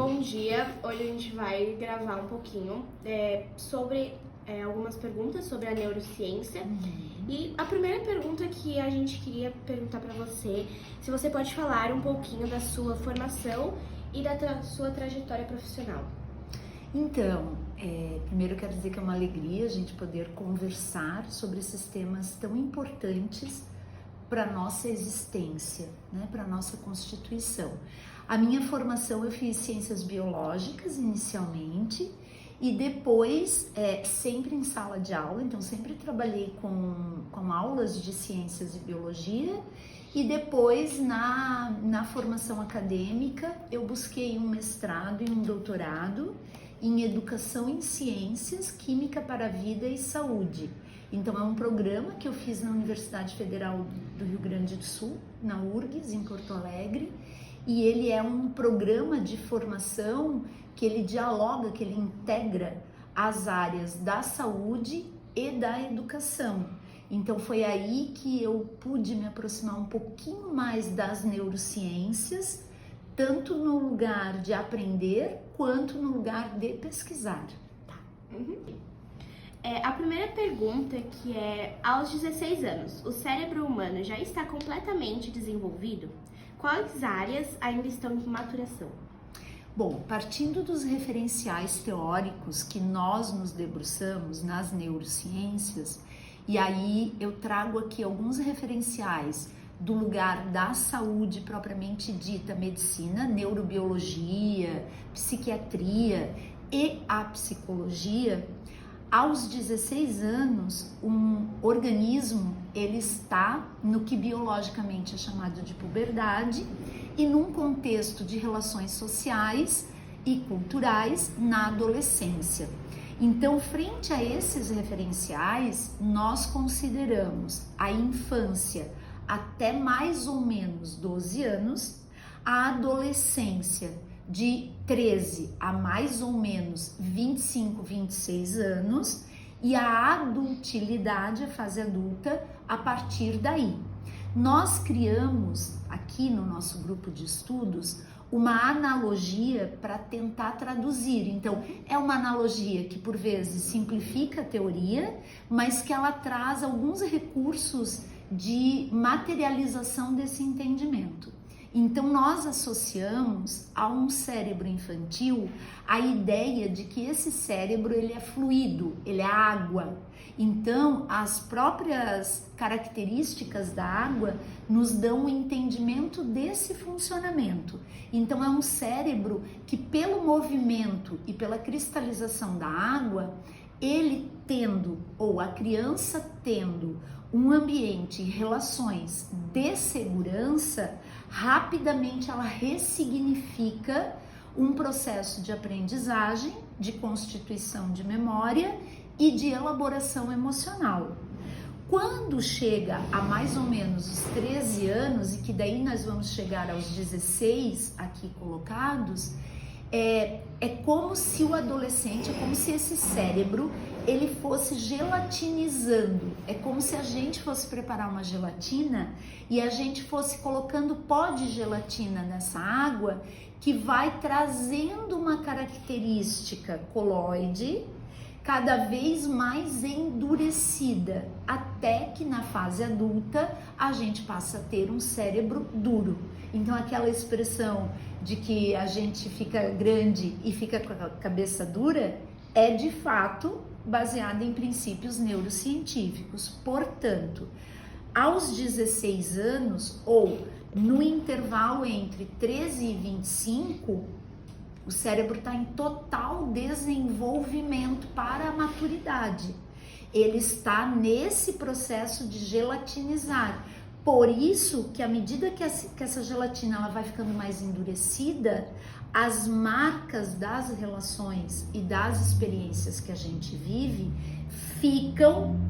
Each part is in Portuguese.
Bom dia, hoje a gente vai gravar um pouquinho sobre algumas perguntas sobre a neurociência. E a primeira pergunta que a gente queria perguntar para você, se você pode falar um pouquinho da sua formação e da sua trajetória profissional. Então, primeiro eu quero dizer que é uma alegria a gente poder conversar sobre esses temas tão importantes para a nossa existência, né, para a nossa constituição. A minha formação eu fiz ciências biológicas inicialmente e depois sempre em sala de aula, então sempre trabalhei com aulas de ciências e biologia e depois na formação acadêmica eu busquei um mestrado e um doutorado em educação em ciências, química para a vida e saúde. Então é um programa que eu fiz na Universidade Federal do Rio Grande do Sul, na URGS, em Porto Alegre, e ele é um programa de formação que ele dialoga, que ele integra as áreas da saúde e da educação. Então foi aí que eu pude me aproximar um pouquinho mais das neurociências, tanto no lugar de aprender quanto no lugar de pesquisar. A primeira pergunta que aos 16 anos, o cérebro humano já está completamente desenvolvido? Quais áreas ainda estão em maturação? Bom, partindo dos referenciais teóricos que nós nos debruçamos nas neurociências, e aí eu trago aqui alguns referenciais do lugar da saúde propriamente dita, medicina, neurobiologia, psiquiatria e a psicologia. Aos 16 anos, um organismo ele está no que biologicamente é chamado de puberdade e num contexto de relações sociais e culturais na adolescência. Então, frente a esses referenciais, nós consideramos a infância até mais ou menos 12 anos, a adolescência de 13 a mais ou menos 25, 26 anos e a adultilidade, a fase adulta, a partir daí. Nós criamos aqui no nosso grupo de estudos uma analogia para tentar traduzir. Então, é uma analogia que por vezes simplifica a teoria, mas que ela traz alguns recursos de materialização desse entendimento. Então, nós associamos a um cérebro infantil a ideia de que esse cérebro ele é fluido, ele é água. Então, as próprias características da água nos dão um entendimento desse funcionamento. Então, é um cérebro que, pelo movimento e pela cristalização da água, ele tendo, ou a criança tendo, um ambiente e relações de segurança, rapidamente ela ressignifica um processo de aprendizagem, de constituição de memória e de elaboração emocional. Quando chega a mais ou menos os 13 anos, e que daí nós vamos chegar aos 16 aqui colocados, é como se o adolescente, é como se esse cérebro ele fosse gelatinizando, é como se a gente fosse preparar uma gelatina e a gente fosse colocando pó de gelatina nessa água que vai trazendo uma característica coloide cada vez mais endurecida, até que na fase adulta a gente passa a ter um cérebro duro. Então aquela expressão de que a gente fica grande e fica com a cabeça dura é de fato baseada em princípios neurocientíficos. Portanto, aos 16 anos ou no intervalo entre 13 e 25, o cérebro está em total desenvolvimento para a maturidade. Ele está nesse processo de gelatinizar. Por isso que à medida que essa gelatina ela vai ficando mais endurecida, as marcas das relações e das experiências que a gente vive ficam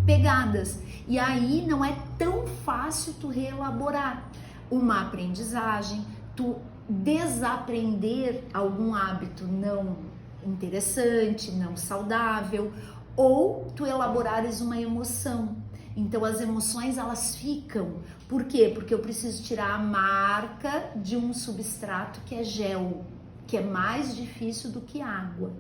pegadas. E aí não é tão fácil tu reelaborar uma aprendizagem, tu desaprender algum hábito não interessante, não saudável, ou tu elaborares uma emoção. Então as emoções elas ficam. Por quê? Porque eu preciso tirar a marca de um substrato que é gel. que é mais difícil do que água.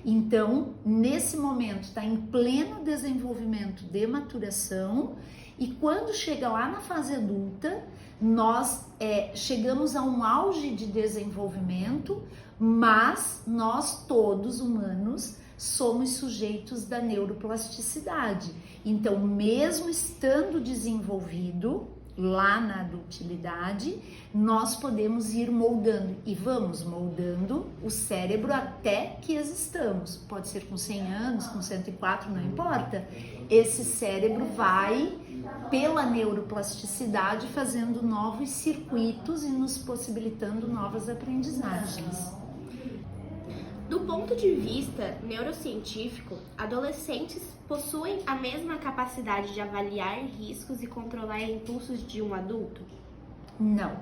Então, nesse momento, está em pleno desenvolvimento de maturação, e quando chega lá na fase adulta, nós chegamos a um auge de desenvolvimento, mas nós todos humanos somos sujeitos da neuroplasticidade. Então, mesmo estando desenvolvido lá na adultilidade, nós podemos ir moldando e vamos moldando o cérebro até que existamos. Pode ser com 100 anos, com 104, não importa. Esse cérebro vai, pela neuroplasticidade, fazendo novos circuitos e nos possibilitando novas aprendizagens. Do ponto de vista neurocientífico, adolescentes possuem a mesma capacidade de avaliar riscos e controlar impulsos de um adulto? Não.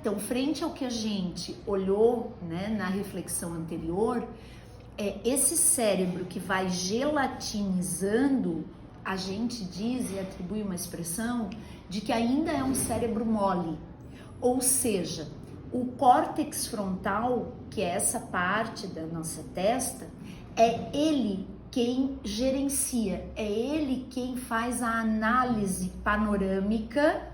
Então, frente ao que a gente olhou, né, na reflexão anterior, esse cérebro que vai gelatinizando, a gente diz e atribui uma expressão de que ainda é um cérebro mole, ou seja, o córtex frontal, que é essa parte da nossa testa, é ele quem gerencia, é ele quem faz a análise panorâmica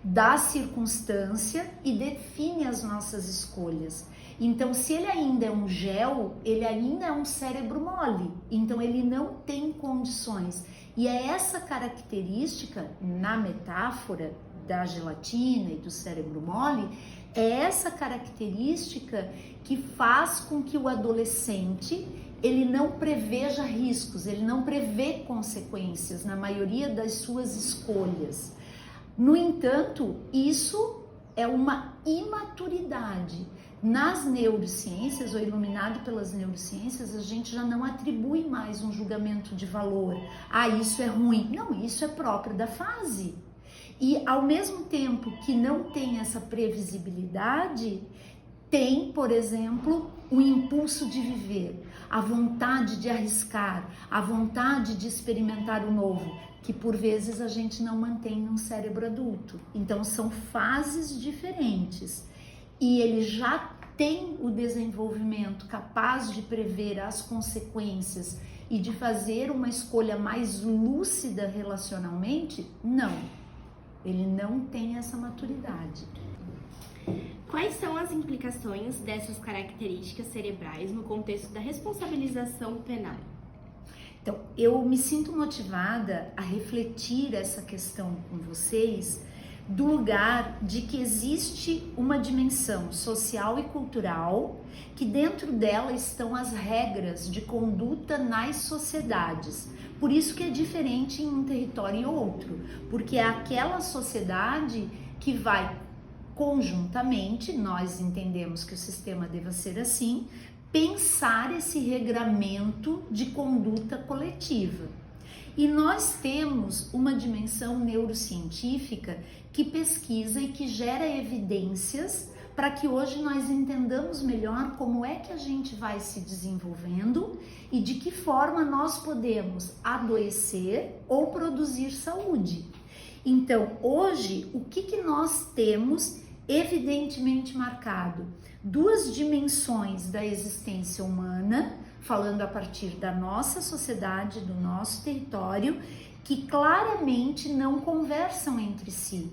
da circunstância e define as nossas escolhas. Então, se ele ainda é um gel, ele ainda é um cérebro mole, então ele não tem condições. E é essa característica, na metáfora da gelatina e do cérebro mole, é essa característica que faz com que o adolescente ele não preveja riscos, ele não prevê consequências na maioria das suas escolhas. No entanto, isso é uma imaturidade. Nas neurociências, ou iluminado pelas neurociências, a gente já não atribui mais um julgamento de valor. Ah, isso é ruim. Não, isso é próprio da fase. E ao mesmo tempo que não tem essa previsibilidade, tem, por exemplo, o impulso de viver, a vontade de arriscar, a vontade de experimentar o novo, que por vezes a gente não mantém num cérebro adulto. Então são fases diferentes e ele já tem o desenvolvimento capaz de prever as consequências e de fazer uma escolha mais lúcida relacionalmente? Não. Ele não tem essa maturidade. Quais são as implicações dessas características cerebrais no contexto da responsabilização penal? Então, eu me sinto motivada a refletir essa questão com vocês do lugar de que existe uma dimensão social e cultural que dentro dela estão as regras de conduta nas sociedades. Por isso que é diferente em um território e outro, porque é aquela sociedade que vai conjuntamente, nós entendemos que o sistema deva ser assim, pensar esse regramento de conduta coletiva. E nós temos uma dimensão neurocientífica que pesquisa e que gera evidências para que hoje nós entendamos melhor como é que a gente vai se desenvolvendo e de que forma nós podemos adoecer ou produzir saúde. Então, hoje, o que nós temos evidentemente marcado? Duas dimensões da existência humana, falando a partir da nossa sociedade, do nosso território, que claramente não conversam entre si.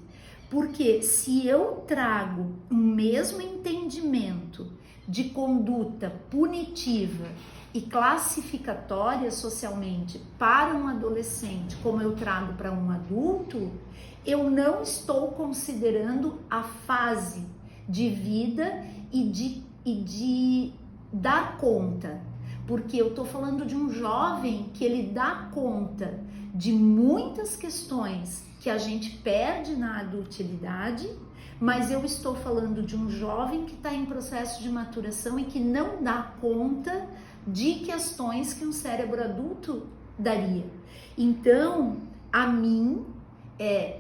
Porque se eu trago um mesmo entendimento de conduta punitiva e classificatória socialmente para um adolescente, como eu trago para um adulto, eu não estou considerando a fase de vida e de dar conta. Porque eu estou falando de um jovem que ele dá conta de muitas questões que a gente perde na adultilidade, mas eu estou falando de um jovem que está em processo de maturação e que não dá conta de questões que um cérebro adulto daria. Então, a mim,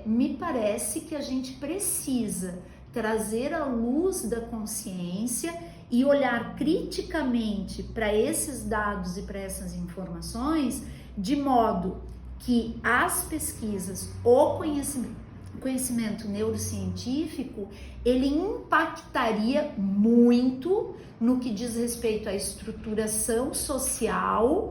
me parece que a gente precisa trazer a luz da consciência e olhar criticamente para esses dados e para essas informações, de modo que as pesquisas, o conhecimento neurocientífico, ele impactaria muito no que diz respeito à estruturação social,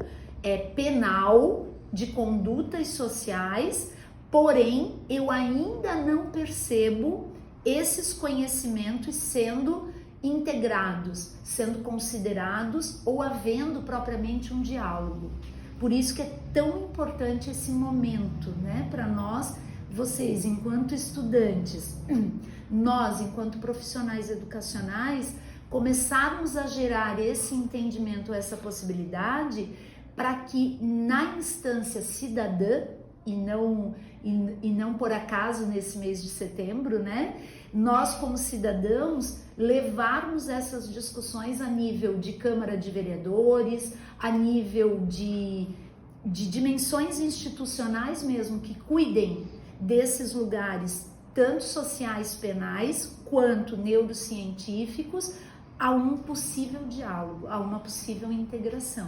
penal, de condutas sociais, porém, eu ainda não percebo esses conhecimentos sendo integrados, sendo considerados ou havendo propriamente um diálogo. Por isso que é tão importante esse momento, né, para nós, vocês enquanto estudantes, nós enquanto profissionais educacionais, começarmos a gerar esse entendimento, essa possibilidade, para que na instância cidadã, e não por acaso nesse mês de setembro, né, nós como cidadãos levarmos essas discussões a nível de Câmara de Vereadores, a nível de dimensões institucionais mesmo, que cuidem desses lugares, tanto sociais, penais, quanto neurocientíficos, a um possível diálogo, a uma possível integração.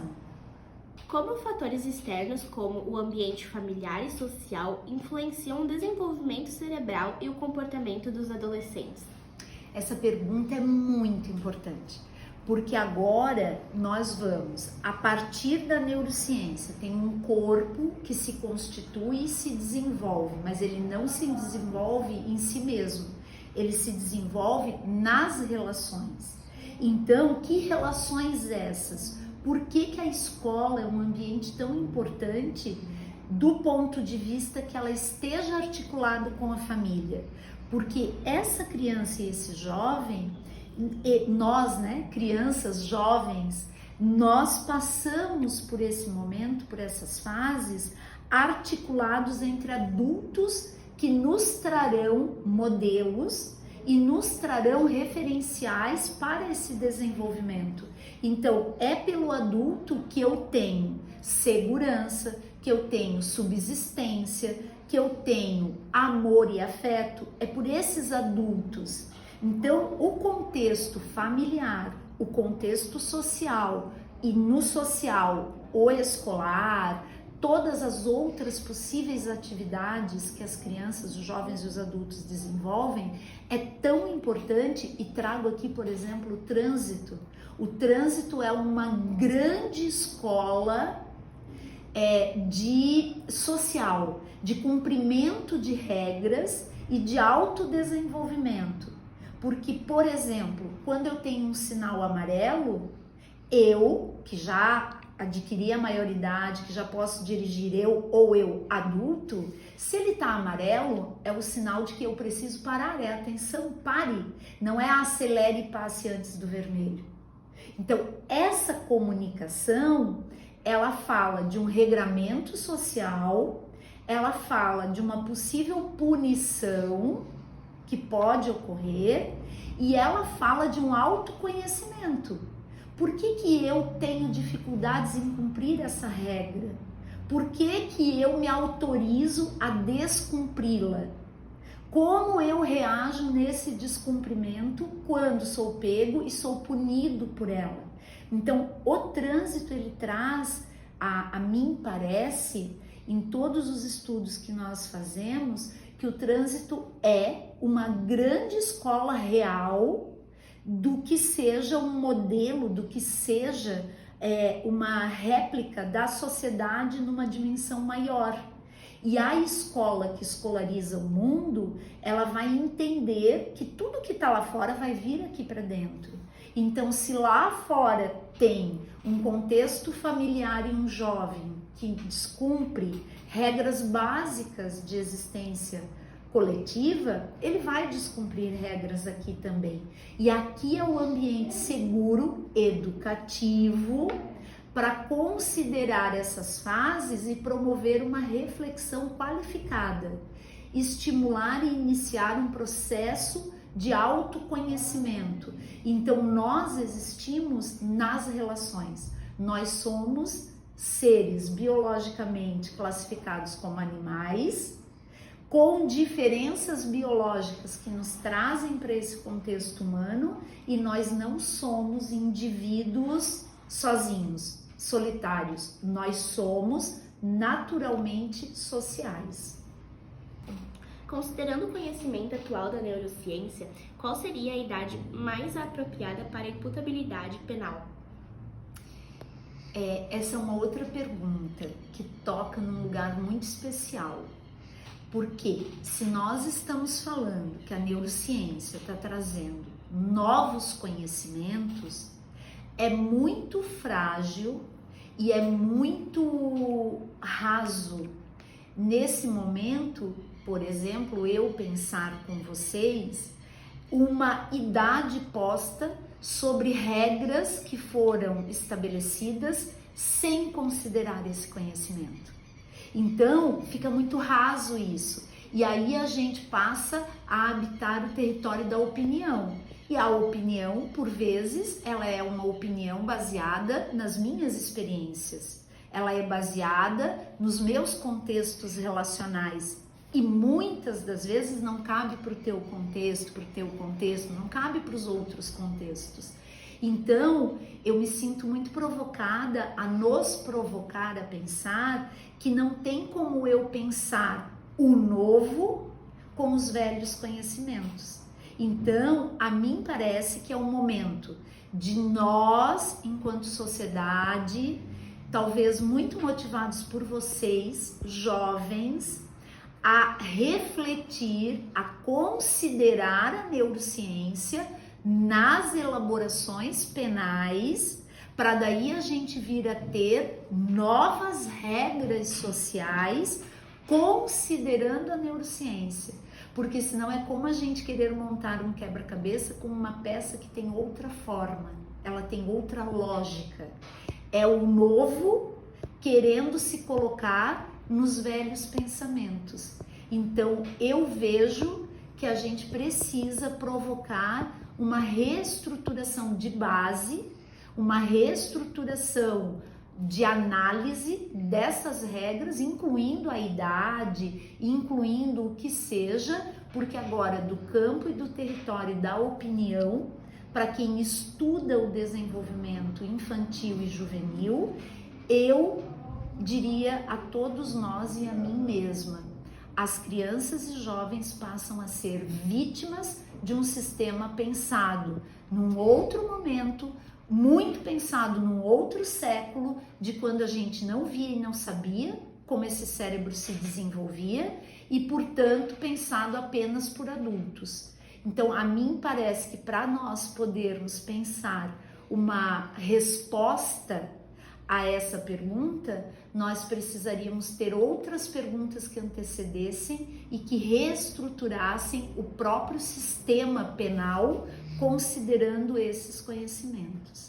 Como fatores externos, como o ambiente familiar e social, influenciam o desenvolvimento cerebral e o comportamento dos adolescentes? Essa pergunta é muito importante, porque agora nós vamos, a partir da neurociência, tem um corpo que se constitui e se desenvolve, mas ele não se desenvolve em si mesmo, ele se desenvolve nas relações. Então, que relações essas? Por que a escola é um ambiente tão importante do ponto de vista que ela esteja articulada com a família? Porque essa criança e esse jovem, nós, né, crianças, jovens, nós passamos por esse momento, por essas fases, articulados entre adultos que nos trarão modelos e nos trarão referenciais para esse desenvolvimento. Então, é pelo adulto que eu tenho segurança, que eu tenho subsistência, que eu tenho amor e afeto, é por esses adultos. Então, o contexto familiar, o contexto social e no social, o escolar, todas as outras possíveis atividades que as crianças, os jovens e os adultos desenvolvem, é tão importante. E trago aqui, por exemplo, o trânsito. O trânsito é uma grande escola de social, de cumprimento de regras e de autodesenvolvimento. Porque, por exemplo, quando eu tenho um sinal amarelo, eu, que já adquiri a maioridade, que já posso dirigir, eu adulto, se ele tá amarelo, é o sinal de que eu preciso parar, é atenção, pare, não é acelere e passe antes do vermelho. Então, essa comunicação, ela fala de um regramento social, ela fala de uma possível punição que pode ocorrer e ela fala de um autoconhecimento. Por que eu tenho dificuldades em cumprir essa regra? Por que eu me autorizo a descumpri-la? Como eu reajo nesse descumprimento quando sou pego e sou punido por ela? Então, o trânsito, ele traz, a mim parece, em todos os estudos que nós fazemos, que o trânsito é uma grande escola real do que seja um modelo, do que seja uma réplica da sociedade numa dimensão maior. E a escola que escolariza o mundo, ela vai entender que tudo que está lá fora vai vir aqui para dentro. Então, se lá fora tem um contexto familiar e um jovem que descumpre regras básicas de existência coletiva, ele vai descumprir regras aqui também. E aqui é o ambiente seguro, educativo, para considerar essas fases e promover uma reflexão qualificada, estimular e iniciar um processo de autoconhecimento. Então, nós existimos nas relações, nós somos seres biologicamente classificados como animais, com diferenças biológicas que nos trazem para esse contexto humano, e nós não somos indivíduos sozinhos, solitários, nós somos naturalmente sociais. Considerando o conhecimento atual da neurociência, qual seria a idade mais apropriada para a imputabilidade penal? Essa é uma outra pergunta que toca num lugar muito especial. Porque se nós estamos falando que a neurociência está trazendo novos conhecimentos, é muito frágil e é muito raso nesse momento, por exemplo, eu pensar com vocês uma idade posta sobre regras que foram estabelecidas sem considerar esse conhecimento. Então, fica muito raso isso. E aí a gente passa a habitar o território da opinião. E a opinião, por vezes, ela é uma opinião baseada nas minhas experiências. Ela é baseada nos meus contextos relacionais. E muitas das vezes não cabe para o teu contexto, não cabe para os outros contextos. Então, eu me sinto muito provocada a nos provocar a pensar que não tem como eu pensar o novo com os velhos conhecimentos. Então, a mim parece que é o momento de nós, enquanto sociedade, talvez muito motivados por vocês, jovens, a refletir, a considerar a neurociência nas elaborações penais, para daí a gente vir a ter novas regras sociais considerando a neurociência. Porque senão é como a gente querer montar um quebra-cabeça com uma peça que tem outra forma, ela tem outra lógica. É o novo querendo se colocar nos velhos pensamentos. Então eu vejo que a gente precisa provocar uma reestruturação de base, uma reestruturação de análise dessas regras, incluindo a idade, incluindo o que seja, porque agora do campo e do território da opinião, para quem estuda o desenvolvimento infantil e juvenil, eu diria a todos nós e a mim mesma, as crianças e jovens passam a ser vítimas de um sistema pensado num outro momento, muito pensado num outro século, de quando a gente não via e não sabia como esse cérebro se desenvolvia e, portanto, pensado apenas por adultos. Então, a mim parece que para nós podermos pensar uma resposta a essa pergunta, nós precisaríamos ter outras perguntas que antecedessem e que reestruturassem o próprio sistema penal, considerando esses conhecimentos.